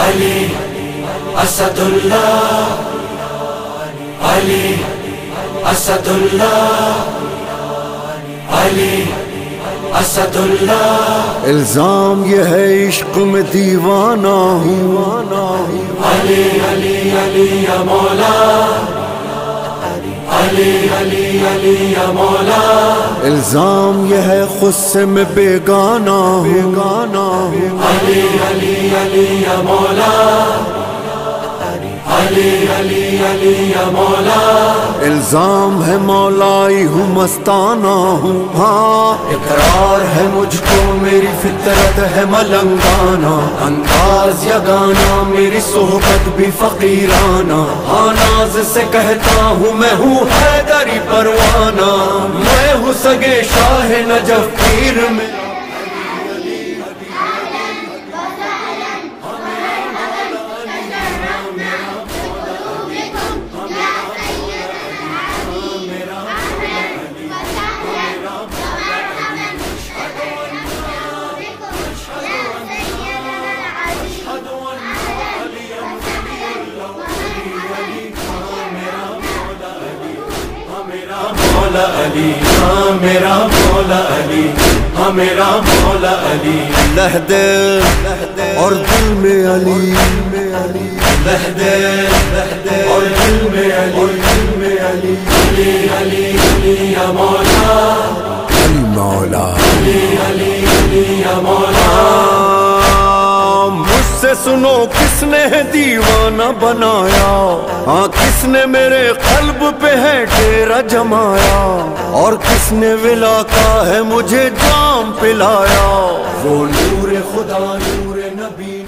علی اسد اللہ، علی اسد اللہ، علی اسد اللہ۔ الزام یہ ہے عشق میں دیوانہ ہوں، علی علی علی یا مولا، علی علی علی یا مولا۔ الزام یہ ہے غصے میں بیگانہ ہوں، علی علی علی یا مولا، علی علی علی یا مولا۔ الزام ہے مولائی ہوں مستانہ ہوں، ہاں اقرار ہے مجھ کو میری فطرت ہے ملنگانہ، انداز یا گانا میری صحبت بھی فقیرانہ، ہاں ناز سے کہتا ہوں میں ہوں حیدری پروانہ، میں ہوں سگے شاہ نجف پیر میں۔ مولا علی ہاں میرا مولا علی، ہاں میرا مولا علی۔ لہدے اور دل میں علی، لہدے اور دل میں علی، علی علی علی یا مولا، علی مولا، علی علی علی یا مولا۔ مجھ سے سنو کس نے ہے دیوانہ بنایا، ہاں کس نے میرے قلب پہ ہے ڈیرا جمایا، اور کس نے ولا کا ہے مجھے جام پلایا، وہ نور خدا نور نبی